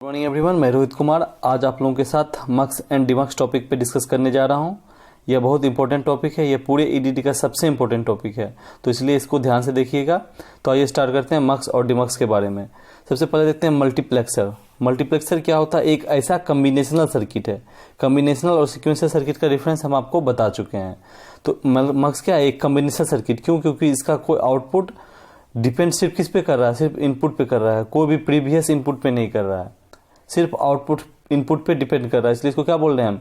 Good morning everyone, मैं रोहित कुमार आज आप लोगों के साथ मक्स एंड डिमक्स टॉपिक पे डिस्कस करने जा रहा हूँ। यह बहुत इंपॉर्टेंट टॉपिक है, यह पूरे ईडीटी का सबसे इंपॉर्टेंट टॉपिक है, तो इसलिए इसको ध्यान से देखिएगा। तो आइए स्टार्ट करते हैं मक्स और डिमक्स के बारे में। सबसे पहले देखते हैं मल्टीप्लेक्सर। मल्टीप्लेक्सर क्या होता है? एक ऐसा कम्बिनेशनल सर्किट है। कम्बिनेशनल और सिक्वेंशियल सर्किट का रेफरेंस हम आपको बता चुके हैं। तो मक्स क्या है? एक कम्बिनेशनल सर्किट। क्यों? क्योंकि इसका कोई आउटपुट डिपेंड सिर्फ किस पे कर रहा है? सिर्फ इनपुट पे कर रहा है, कोई भी प्रीवियस इनपुट पे नहीं कर रहा है, सिर्फ आउटपुट इनपुट पे डिपेंड कर रहा है। इसलिए इसको क्या बोल रहे हैं हम?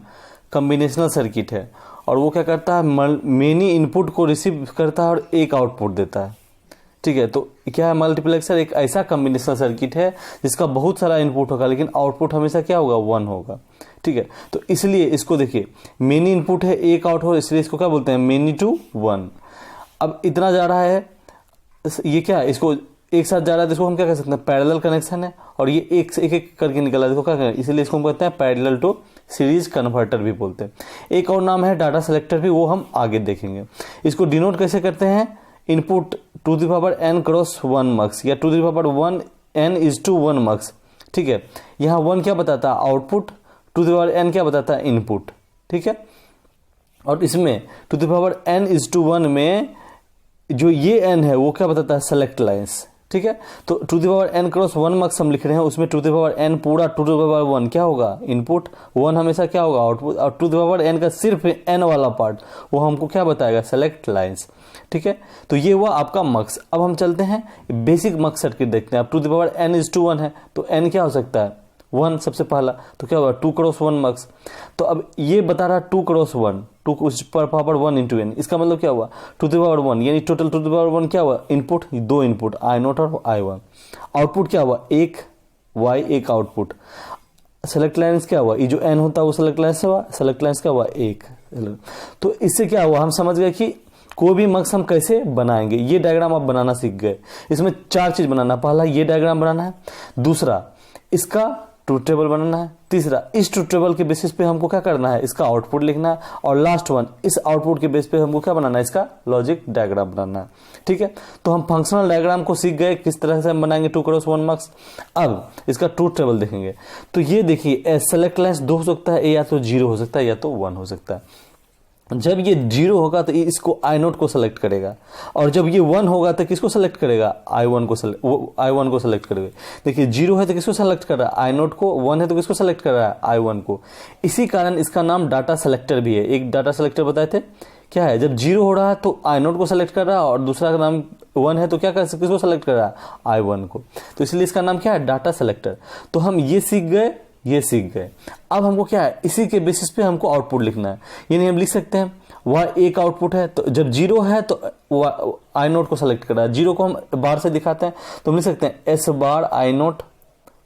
कम्बिनेशनल सर्किट है। और वो क्या करता है? मेनी इनपुट को रिसीव करता है और एक आउटपुट देता है। ठीक है, तो क्या है मल्टीप्लेक्सर? एक ऐसा कम्बिनेशनल सर्किट है जिसका बहुत सारा इनपुट होगा, लेकिन आउटपुट हमेशा क्या होगा? 1 होगा। ठीक है, तो इसलिए इसको देखिए, मेनी इनपुट है, एक आउट हो, इसलिए इसको क्या बोलते हैं? Many to 1। अब इतना जा रहा है, ये क्या है? इसको एक साथ जा रहा है, तो इसको हम क्या कह सकते हैं? पैरेलल कनेक्शन है। और ये एक एक करके निकला, देखो क्या करें, इसलिए इसको हम कहते हैं पैरेलल टू सीरीज कन्वर्टर भी बोलते हैं। एक और नाम है डाटा सेलेक्टर भी, वो हम आगे देखेंगे। इसको डिनोट कैसे करते हैं? Input two the power n cross 1 mux, या two the power 1 n is two 1 mux. ठीक है, यहाँ 1 क्या बताता है? Output. Two the power n क्या बताता है? इनपुट। ठीक है, और इसमें two the power n is two 1 में जो ये n है वो क्या बताता है? Select lines. ठीक है, तो two the power n cross 1 mux हम लिख रहे हैं, उसमें टू द पावर n पूरा टू द पावर 1 क्या होगा? इनपुट। 1 हमेशा क्या होगा? आउटपुट। और टू द पावर n का सिर्फ n वाला पार्ट वो हमको क्या बताएगा? Select lines. ठीक है, तो ये हुआ आपका मक्स। अब हम चलते हैं बेसिक मक्स सर्किट देखते हैं। अब two the power n is two 1 है, तो n क्या हो सकता है? 1 सबसे पहला, तो क्या होगा? 2 क्रॉस 1 मक्स। तो अब ये बता रहा 2 क्रॉस 1, 2 पर पावर 1 इंटू n, इसका मतलब क्या हुआ? टू द पावर 1, यानी टोटल टू द पावर 1 क्या हुआ? इनपुट, 2 इनपुट I0 और I1। आउटपुट क्या हुआ? एक y, एक आउटपुट। सेलेक्ट लाइन्स क्या हुआ? ये जो n होता है वो सेलेक्ट लाइन्स से हुआ, सेलेक्ट लाइन्स क्या हुआ? एक। तो इससे क्या हुआ? हम समझ गए कि कोई भी मक्स हम कैसे बनाएंगे। ये डायग्राम आप बनाना सीख गए। इसमें 4 चीज बनाना। पहला ये डायग्राम बनाना है, दूसरा इसका ट्रूथ टेबल बनाना है, तीसरा इस ट्रूथ टेबल के बेसिस पे हमको क्या करना है? इसका आउटपुट लिखना है, और लास्ट वन इस आउटपुट के बेस पे हमको क्या बनाना है? इसका लॉजिक डायग्राम बनाना है। ठीक है, तो हम फंक्शनल डायग्राम को सीख गए किस तरह से हम बनाएंगे 2 क्रॉस 1 मक्स। अब इसका ट्रूथ टेबल देखेंगे। तो ये देखिए, सेलेक्ट लाइन्स 2 हो सकता है, या तो 0 हो सकता है या तो 1 हो सकता है। जब ये 0 होगा तो इसको I0 को सेलेक्ट करेगा, और जब ये 1 होगा तो किसको सेलेक्ट करेगा? I1 को सेलेक्ट करेगा। देखिए 0 है तो किसको सेलेक्ट कर रहा है? I0 को। 1 है तो किसको सेलेक्ट कर रहा है? I1 को। इसी कारण इसका नाम डाटा सेलेक्टर भी है। एक डाटा सेलेक्टर बताए थे क्या है? जब 0 हो रहा है तो I0 को सेलेक्ट कर रहा है, और दूसरा का नाम 1 है तो क्या कर, किसको सेलेक्ट कर रहा है? I1 को। तो इसलिए इसका नाम क्या है? Data selector. तो हम ये सीख गए, ये सीख गए। अब हमको क्या है? इसी के बेसिस पे हमको आउटपुट लिखना है। यानी हम लिख सकते हैं वह एक आउटपुट है, तो जब 0 है तो I0 को सेलेक्ट कर रहा है। 0 को हम बार से दिखाते हैं, तो हम लिख सकते हैं S बार I0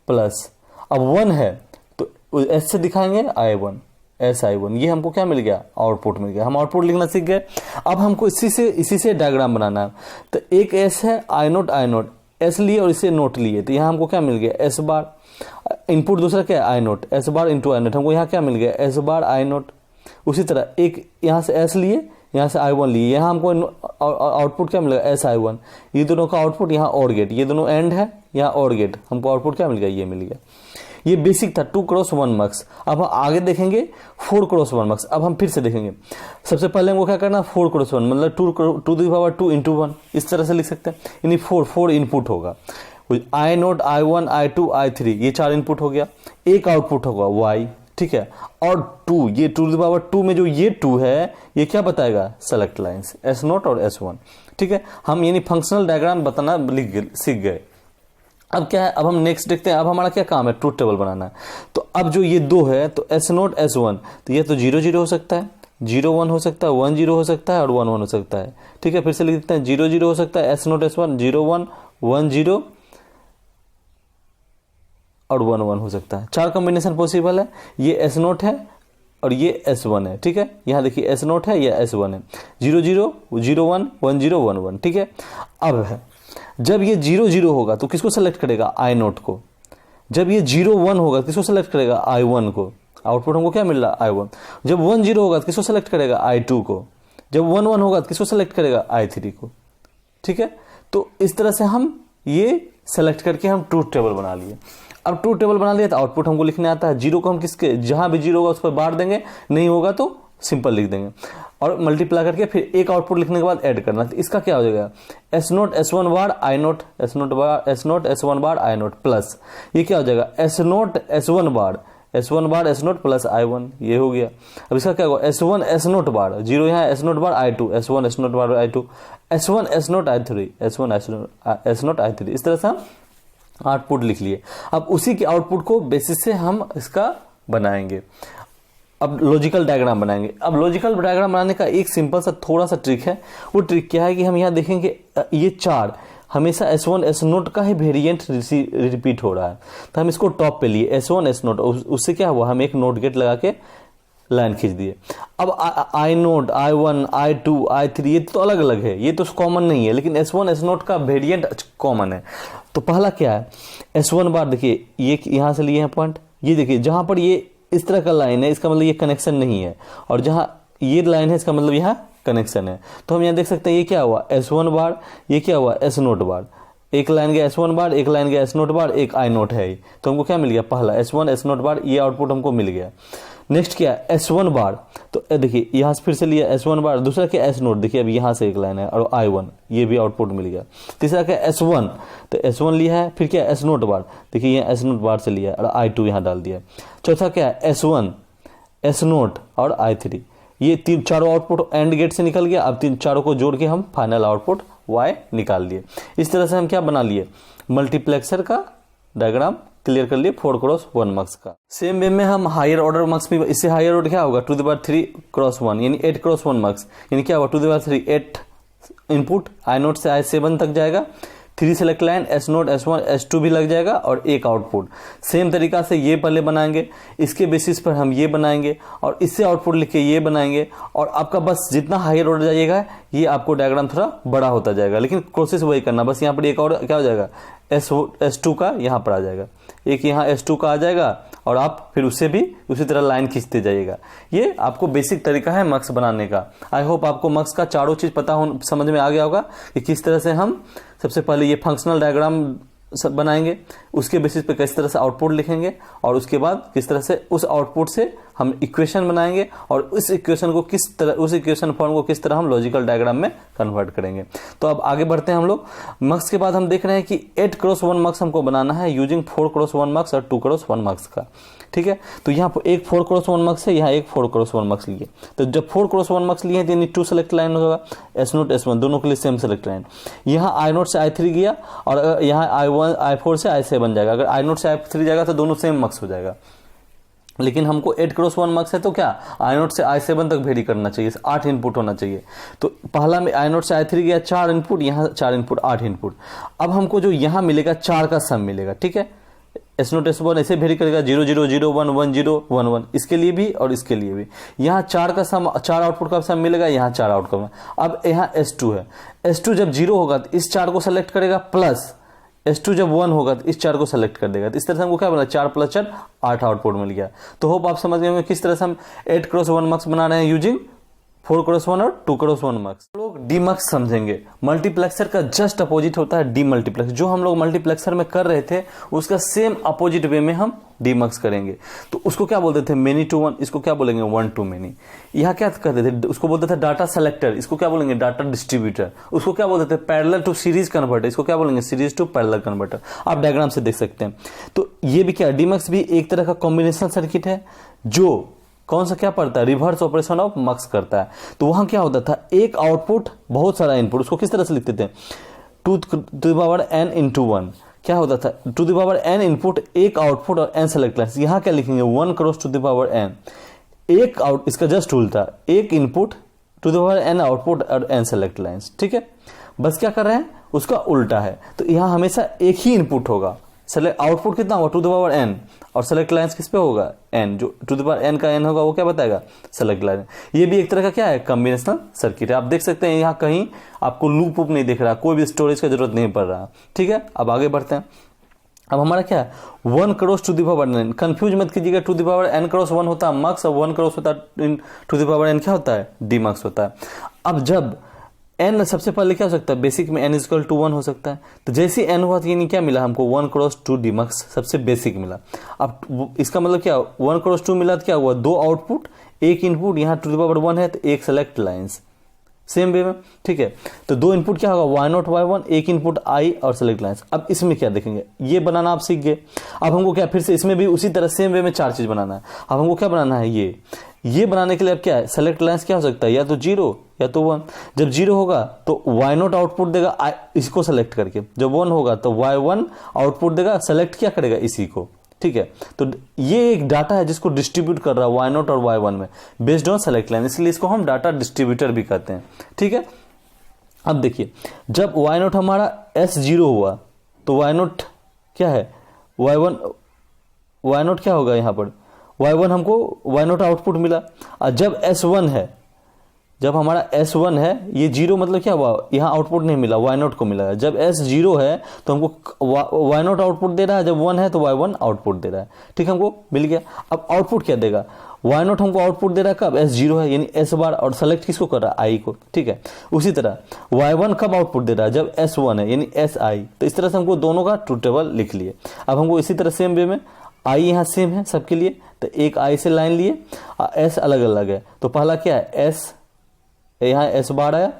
प्लस। अब 1 है तो S से दिखाएंगे I1, SI1। ये हमको क्या मिल गया? आउटपुट मिल गया। हम आउटपुट लिखना सीख गए। अब हमको इसी से डायग्राम बनाना है। तो एक S है I0 S लिए और इसे नोट लिए, तो यहाँ हमको क्या मिल गया? S बार। इनपुट दूसरा क्या है? I0, S bar into I0। हमको यहाँ क्या मिल गया? S बार I0। उसी तरह एक यहाँ से S लिए, यहाँ से I1 लिए, यहाँ हमको आउटपुट क्या मिलेगा? SI1। ये दोनों का आउटपुट यहाँ और गेट, ये दोनों एंड है, यहाँ और गेट, हमको आउटपुट क्या मिल गया? ये मिल गया। ये बेसिक था 2 क्रॉस 1 मक्स। अब हम आगे देखेंगे 4 क्रॉस 1 मक्स। अब हम फिर से देखेंगे। सबसे पहले हमको क्या करना? 4 क्रॉस 1 मतलब 2 द पावर 2 इंटू 1, इस तरह से लिख सकते हैं। यानी 4 इनपुट होगा। I0, I1, I2, I3, ये 4 इनपुट हो गया। एक आउटपुट होगा Y। ठीक है, और 2, ये 2 द पावर 2 में जो ये 2 है ये क्या बताएगा? सेलेक्ट लाइन्स S0 और S1। ठीक है, हम यानी फंक्शनल डायग्राम बताना सीख गए। अब क्या है? अब हम नेक्स्ट देखते हैं। अब हमारा क्या काम है? ट्रूथ टेबल बनाना है। तो अब जो ये 2 है तो S0 S1, तो ये तो 0 0 हो सकता है, 0 1 हो सकता है, 1 0 हो सकता है, और 1 1 हो सकता है। ठीक है, फिर से लिख देते हैं। 0 0 हो सकता है, S0 S1, 0 1 1 0 और 1 1 हो सकता है। 4 कॉम्बिनेशन पॉसिबल है। ये S0 है और ये S1 है। ठीक है, यहाँ देखिए S0 है, ये S1 है। 0 0 0 1 1 0 1 1। ठीक है, अब है जब ये 0 0 होगा तो किसको सेलेक्ट करेगा? I0 को। जब ये 0 1 होगा किसको सेलेक्ट करेगा? I1 को। आउटपुट हमको क्या मिल रहा है? I1। जब 1 0 होगा तो किसको सेलेक्ट करेगा? I2 को। जब 1 1 होगा तो किसको सेलेक्ट करेगा? I3 को। ठीक है, तो इस तरह से हम ये सेलेक्ट करके हम ट्रूथ टेबल बना लिए। अब ट्रू टेबल बना लिया तो आउटपुट हमको लिखने आता है। जीरो को हम किसके, जहां भी जीरो होगा उस पर बार देंगे, नहीं होगा तो सिंपल लिख देंगे और मल्टीप्लाई करके फिर एक आउटपुट लिखने के बाद ऐड करना। तो इसका क्या हो जाएगा, S naught S one bar I naught, S naught S one bar I naught plus ये क्या हो जाएगा, S naught S one bar S naught plus I one, ये हो गया। अब इसका क्या होगा, S one S naught bar, zero यहाँ S naught bar I two, S one S naught bar I two, S one S naught I three, S one S naught I three. इस तरह से हम आउटपुट लिख लिए। अब उसी के आउटपुट को बेसिस से हम इसका बनाएंगे, अब लॉजिकल डायग्राम बनाएंगे। अब लॉजिकल डायग्राम बनाने का एक सिंपल सा थोड़ा सा ट्रिक है। वो ट्रिक क्या है कि हम यहाँ देखेंगे ये चार हमेशा एस वन एस नोट का ही वेरिएंट रिपीट हो रहा है, तो हम इसको टॉप पे लिए एस वन एस नोट, उससे क्या हुआ, हम एक नोट गेट लगा के लाइन खींच दिए। अब I naught I one I two I three ये तो अलग अलग है, ये तो कॉमन नहीं है, लेकिन एस वन एस नोट का वेरिएंट कॉमन है। तो पहला क्या है, एस वन बार देखिए ये यहां से लिए हैं पॉइंट, ये देखिए जहां पर ये इस तरह का लाइन है इसका मतलब ये कनेक्शन नहीं है, और जहां ये लाइन है इसका मतलब यहाँ कनेक्शन है। तो हम यहाँ देख सकते हैं ये क्या हुआ, एस वन बार, ये क्या हुआ एस नोट बार, एक लाइन गया एस वन बार, एक लाइन गया एस नोट बार, एक आई नोट है। तो हमको क्या मिल गया, पहला एस वन एस नोट बार, ये आउटपुट हमको मिल गया। नेक्स्ट क्या है, एस वन बार, तो देखिए यहाँ से फिर से लिया एस वन बार, दूसरा क्या एस नोट, देखिए अब यहाँ से एक लाइन है और आई वन, ये भी आउटपुट मिल गया। तीसरा क्या एस वन, तो एस वन लिया है, फिर क्या एस नोट बार, देखिए यहाँ एस नोट बार से लिया और आई टू यहाँ डाल दिया। चौथा क्या है एस वन एस नोट और आई थ्री, ये तीन चारों आउटपुट एंड गेट से निकल गया। अब तीन चारों को जोड़ के हम फाइनल आउटपुट वाई निकाल लिए। इस तरह से हम क्या बना लिए, मल्टीप्लेक्सर का डायग्राम क्लियर कर लिए 4x1 मार्क्स का। सेम वे में हम हायर ऑर्डर मार्क्स भी, इससे हायर ऑर्डर क्या होगा, टू द पावर 3x1 यानी 8x1 मार्क्स, यानी क्या होगा two the power 3 8 input, I naught से आई 7 तक जाएगा, 3 select line, S naught S one S two भी लग जाएगा और एक आउटपुट। सेम तरीका से ये पहले बनाएंगे, इसके बेसिस पर हम ये बनाएंगे और इससे आउटपुट लिख के ये बनाएंगे, और आपका बस जितना हायर ऑर्डर जाइएगा ये आपको डायग्राम थोड़ा बड़ा होता जाएगा, लेकिन कोशिश वही करना। बस यहाँ पर एक और क्या हो जाएगा, एस टू का यहाँ पर आ जाएगा, एक यहाँ एस टू का आ जाएगा और आप फिर उससे भी उसी तरह लाइन खींचते जाइएगा। ये आपको बेसिक तरीका है मार्क्स बनाने का। आई होप आपको मार्क्स का चारों चीज पता हो, समझ में आ गया होगा कि किस तरह से हम सबसे पहले ये फंक्शनल डायग्राम बनाएंगे, उसके बेसिस पे किस तरह से आउटपुट लिखेंगे, और उसके बाद किस तरह से उस आउटपुट से हम इक्वेशन बनाएंगे और उस इक्वेशन को किस तरह, उस इक्वेशन फॉर्म को किस तरह हम लॉजिकल डायग्राम में कन्वर्ट करेंगे। तो अब आगे बढ़ते हैं हम लोग। मार्क्स के बाद हम देख रहे हैं कि 8x1 मार्क्स हमको बनाना है यूजिंग 4x1 मार्क्स और 2x1 मार्क्स का। ठीक है, तो यहाँ पर एक 4x1 मार्क्स है, यहाँ एक 4x1 मार्क्स लिए। तो जब 4x1 मार्क्स लिए तो यानी 2 सेलेक्ट लाइन होगा, एस नोट एस वन दोनों के लिए सेम सेलेक्ट लाइन। यहाँ आई नोट से आई थ्री गया और यहाँ आई वन आई फोर से आई सेवन जाएगा। अगर आई नोट से आई थ्री जाएगा तो दोनों सेम मार्क्स हो जाएगा, लेकिन हमको 8x1 मार्क्स है तो क्या आई नोट से आई सेवन तक वेरी करना चाहिए, 8 इनपुट होना चाहिए। तो पहला में आई नोट से आई थ्री गया 4 इनपुट, यहाँ 4 इनपुट 8 इनपुट। अब हमको जो यहाँ मिलेगा 4 का सम मिलेगा। ठीक है, एस नोट एस वन ऐसे वेरी करेगा 0 0 0 1 1 0 1 1, इसके लिए भी और इसके लिए भी। यहाँ 4 का सम, 4 आउटपुट का सम मिलेगा, यहाँ 4 आउटपुट। अब यहाँ S2 है, S2 जब 0 होगा तो इस 4 को सेलेक्ट करेगा, प्लस S2 जब 1 होगा तो इस 4 को सेलेक्ट कर देगा। तो इस तरह से हमको क्या बना, 4 + 4 8 आउटपुट मिल गया। तो होप आप समझ गए होंगे किस तरह से हम 8x1 मार्क्स बना रहे हैं यूजिंग 4x1 और 2x1 मार्क्स। लोग डी मार्क्स समझेंगे। मल्टीप्लेक्सर का जस्ट अपोजिट होता है डी मल्टीप्लेक्स। जो हम लोग मल्टीप्लेक्सर में कर रहे थे उसका सेम अपोजिट वे में हम डी मार्क्स करेंगे। तो उसको क्या बोलते थे, मेनी टू वन, इसको क्या बोलेंगे 1 to many। यहाँ क्या करते थे, उसको बोलते थे डाटा सेलेक्टर, इसको क्या बोलेंगे डाटा डिस्ट्रीब्यूटर। उसको क्या बोलते थे पैरेलल टू सीरीज कन्वर्टर, इसको क्या बोलेंगे सीरीज टू पैरेलल कन्वर्टर। आप डायग्राम से देख सकते हैं। तो ये भी क्या, डी मार्क्स भी एक तरह का कॉम्बिनेशन सर्किट है जो कौन सा क्या पढ़ता है, रिवर्स ऑपरेशन ऑफ मार्क्स करता है। तो वहां क्या होता था, एक आउटपुट बहुत सारा इनपुट, उसको किस तरह से लिखते थे 2 to the power n into 1। क्या होता था 2 to the power n input, एक आउटपुट और n सेलेक्ट लाइन्स। यहाँ क्या लिखेंगे 1 cross two the power n, एक आउट, इसका जस्ट उल्टा, एक input two the power n output और n सेलेक्ट लाइन्स। ठीक है, बस क्या कर रहे हैं उसका उल्टा है। तो यहाँ हमेशा एक ही इनपुट होगा, सेलेक्ट आउटपुट कितना होगा 2 to the power n और सेलेक्ट लाइन्स किस पे होगा n, जो 2 to the power n का n होगा वो क्या बताएगा सेलेक्ट लाइन। ये भी एक तरह का क्या है कॉम्बिनेशनल सर्किट है। आप देख सकते हैं यहाँ कहीं आपको लूप वूप नहीं दिख रहा, कोई भी स्टोरेज का जरूरत नहीं पड़ रहा। ठीक है, अब आगे बढ़ते हैं। अब हमारा क्या है 1 cross two the power n, confuse मत कीजिएगा, two the power n cross 1 होता है मार्क्स और 1 क्रॉस होता है टू द पावर n क्या होता है डी मार्क्स होता है। अब जब n सबसे पहले क्या हो सकता है, बेसिक में n इक्वल टू 1 हो सकता है। तो जैसे n हुआ तो यानी क्या मिला हमको, 1 क्रॉस 2 डिमक्स सबसे बेसिक मिला। अब इसका मतलब क्या, 1 क्रॉस 2 मिला तो क्या हुआ, 2 आउटपुट 1 इनपुट, यहाँ टू द पावर 1 है तो 1 सेलेक्ट लाइन्स, सेम वे में, ठीक है। तो 2 इनपुट क्या होगा, y0 y1, 1 इनपुट i और सेलेक्ट लाइन्स। अब इसमें क्या देखेंगे, ये बनाना आप सीख गए। अब हमको क्या फिर से इसमें भी उसी तरह सेम वे में 4 चीज बनाना है। अब हमको क्या बनाना है, ये बनाने के लिए अब क्या है, सेलेक्ट लाइन्स क्या हो सकता है, या तो 0 या तो 1। जब 0 होगा तो y0 आउटपुट देगा इसको सेलेक्ट करके, जब 1 होगा तो y1 आउटपुट देगा, सेलेक्ट क्या करेगा, इसी को, ठीक है। तो ये एक डाटा है जिसको डिस्ट्रीब्यूट कर रहा है y0 और y1 में बेस्ड ऑन सेलेक्ट लाइन, इसलिए इसको हम डाटा डिस्ट्रीब्यूटर भी कहते हैं, ठीक है। अब देखिए जब y0 हमारा S0 हुआ तो y0 क्या है, y0 क्या होगा, यहां पर y1 हमको y0 आउटपुट मिला। और जब S1 है, जब हमारा S1 है, ये 0 मतलब क्या हुआ, यहाँ आउटपुट नहीं मिला, y0 को मिला। जब S0 है तो हमको y0 आउटपुट दे रहा है, जब 1 है तो y1 आउटपुट दे रहा है, ठीक, हमको मिल गया। अब आउटपुट क्या देगा, y0 हमको आउटपुट दे रहा है कब, S0 है, यानी S बार, और सेलेक्ट किसको कर रहा है, i को, ठीक है। उसी तरह y1 कब आउटपुट दे रहा है, जब S1 है, यानी Si। तो इस तरह से हमको दोनों का ट्रूथ टेबल लिख लिए। अब हमको इसी तरह सेम वे में i यहाँ सेम है सबके लिए, तो एक i से लाइन लिए, S अलग अलग है। तो पहला क्या है, S, यहाँ S बार आया,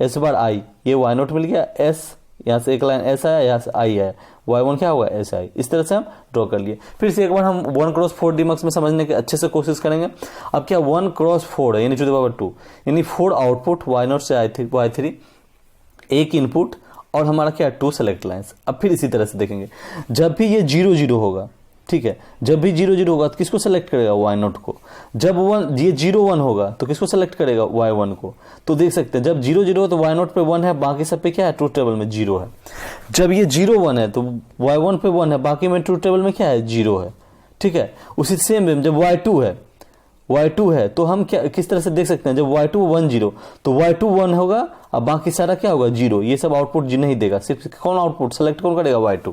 S बार i, ये y0 मिल गया, S यहाँ से एक लाइन S आया, यहाँ से i आया, y1 क्या हुआ, Si। इस तरह से हम ड्रॉ कर लिए। फिर से एक बार हम 1 क्रॉस 4 डिमक्स में समझने के अच्छे से कोशिश करेंगे। अब क्या 1 क्रॉस 4 है, यानी टू द पावर 2, यानी 4 आउटपुट y0 से y3, 1 इनपुट, और हमारा क्या 2 सेलेक्ट लाइन्स। अब फिर इसी तरह से देखेंगे, जब भी ये 0 0 होगा, ठीक है, जब भी 0 0 होगा तो किसको सेलेक्ट करेगा, y0 को। जब ये 0 1 होगा तो किसको सेलेक्ट करेगा, y1 को। तो देख सकते हैं जब 0 0 हो तो y0 पे 1 है, बाकी सब पे क्या है, ट्रूथ टेबल में 0 है। जब ये 0 1 है तो y1 पे 1 है, बाकी में ट्रूथ टेबल में क्या है, 0 है, ठीक है। उसी सेम वे में जब y2 है तो हम क्या किस तरह से देख सकते हैं, जब y2 1 0 तो y2 1 होगा, अब बाकी सारा क्या होगा, 0। ये सब आउटपुट नहीं देगा, सिर्फ कौन आउटपुट सेलेक्ट कौन करेगा, y2।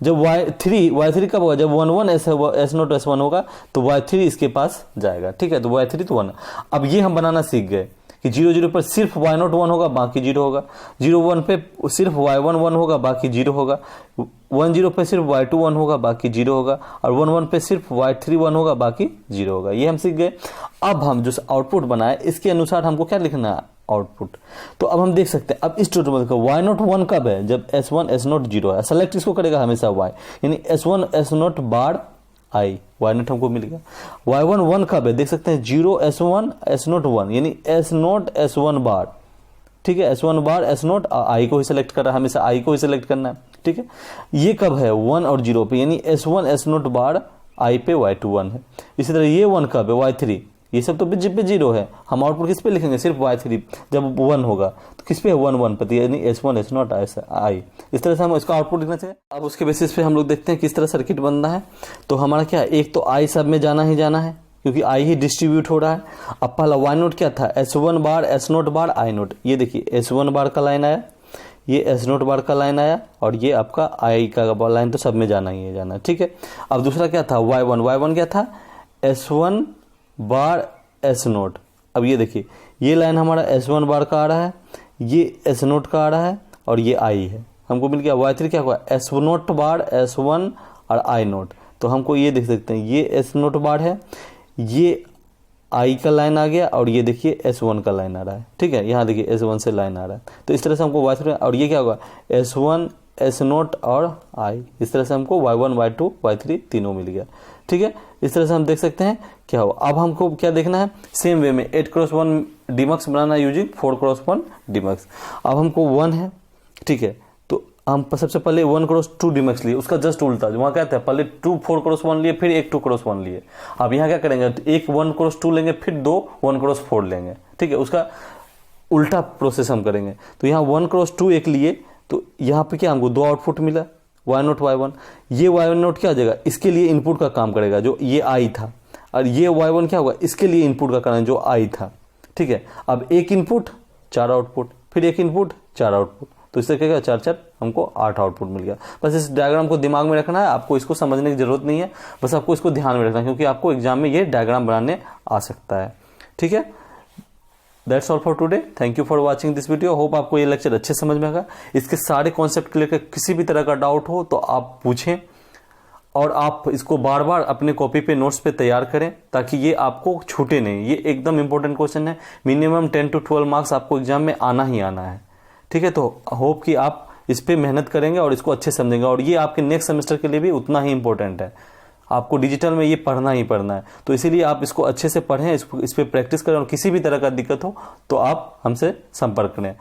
जब y3 कब होगा, जब 1 1 S0 S1 होगा तो y3 इसके पास जाएगा, ठीक है। तो y3 तो 1। अब ये हम बनाना सीख गए कि 0 0 पर सिर्फ y0 1 होगा, बाकी 0 होगा। 0 1 पे सिर्फ y1 1 होगा, बाकी 0 होगा। 1 0 पे सिर्फ y2 1 होगा, बाकी 0 होगा। और 1 1 पे सिर्फ y3 1 होगा, बाकी 0 होगा। ये हम सीख गए। अब हम जो आउटपुट बनाए इसके अनुसार हमको क्या लिखना है, आउटपुट। तो अब हम देख सकते हैं, अब इस टोटल का y0 1 कब है, जब S1 S0 0 है। सेलेक्ट इसको करेगा हमेशा y, यानी S1 S0 bar i, y0 हमको मिल गया। y1 1 कब है, देख सकते हैं 0 S1 S0 1, यानी S0 S1 बार, ठीक है। S1 बार S0 i को ही सिलेक्ट कर रहा है, हमेशा i को ही सिलेक्ट करना है, ठीक है। ये कब है, 1 और 0 पे, यानी S1 S0 बार i पे y2 1 है। इसी तरह ये 1 कब है, y3, ये सब तो पे 0 है, हम आउटपुट किस पे लिखेंगे, सिर्फ y3। जब 1 होगा तो किस पे है, 1 1 पे, यानी S1 S0 i। इस तरह से हम इसका आउटपुट लिखना चाहिए। अब उसके बेसिस पे हम लोग देखते हैं किस तरह सर्किट बनना है। तो हमारा क्या है, एक तो i सब में जाना ही जाना है, क्योंकि i ही डिस्ट्रीब्यूट हो रहा है। अब पहला y0 क्या था, S1 बार S0 बार i0। ये देखिए S1 बार का लाइन आया, ये S0 बार का लाइन आया, और ये आपका i का लाइन, तो सब में जाना ही है, जाना, ठीक है। अब दूसरा क्या था, y1 क्या था, S1 बार S0। अब ये देखिए ये लाइन हमारा S1 बार का आ रहा है, ये S0 का आ रहा है, और ये i है। हमको मिल गया y3 क्या हुआ, S0 बार S1 और i0। तो हमको ये देख सकते हैं, ये S0 बार है, ये i का लाइन आ गया, और ये देखिए S1 का लाइन आ रहा है, ठीक है। यहाँ देखिए S1 से लाइन आ रहा है। तो इस तरह से हमको y3, और ये क्या होगा, S1 S0 और i। इस तरह से हमको y1 y2 y3 तीनों मिल गया, ठीक है। इस तरह से हम देख सकते हैं क्या हो। अब हमको क्या देखना है, सेम वे में 8 क्रॉस 1 डिमक्स बनाना यूजिंग 4 क्रॉस 1 डिमक्स। अब हमको 1 है, ठीक है। तो हम सबसे पहले 1 क्रॉस 2 डिमक्स लिए, उसका जस्ट उल्टा, वहाँ क्या था, पहले 2 4 क्रॉस 1 लिए, फिर एक 2 क्रॉस 1 लिए। अब यहाँ क्या करेंगे, एक 1 क्रॉस 2 लेंगे, फिर 2 1 क्रॉस 4 लेंगे, ठीक है। उसका उल्टा प्रोसेस हम करेंगे। तो यहाँ 1 क्रॉस 2 एक लिए, तो यहाँ पे क्या हमको 2 आउटपुट मिला, y0 y1। ये y0 क्या हो जाएगा, इसके लिए इनपुट का काम करेगा, जो ये i था। और ये y1 क्या होगा, इसके लिए इनपुट का कारण जो i था, ठीक है। अब एक इनपुट 4 आउटपुट, फिर एक इनपुट 4 आउटपुट, तो इससे क्या 4 4 हमको 8 आउटपुट मिल गया। बस इस डायग्राम को दिमाग में रखना है, आपको इसको समझने की जरूरत नहीं है, बस आपको इसको ध्यान में रखना है, क्योंकि आपको एग्जाम में ये डायग्राम बनाने आ सकता है, ठीक है। That's all for today. Thank you for watching this video. Hope आपको ये लेक्चर अच्छे समझ में आएगा। इसके सारे कॉन्सेप्ट के लेकर किसी भी तरह का डाउट हो तो आप पूछें, और आप इसको बार बार अपने कॉपी पे नोट्स पे तैयार करें ताकि ये आपको छूटे नहीं। ये एकदम इंपॉर्टेंट क्वेश्चन है, मिनिमम 10 to 12 मार्क्स आपको एग्जाम में आना ही आना है। ठीक है, तो होप कि आप इस पे मेहनत करेंगे और इसको अच्छे समझेंगे, और ये आपके नेक्स्ट सेमेस्टर के लिए भी उतना ही इंपॉर्टेंट है। आपको डिजिटल में ये पढ़ना ही पढ़ना है, तो इसीलिए आप इसको अच्छे से पढ़ें, इस पे प्रैक्टिस करें, और किसी भी तरह का दिक्कत हो तो आप हमसे संपर्क करें।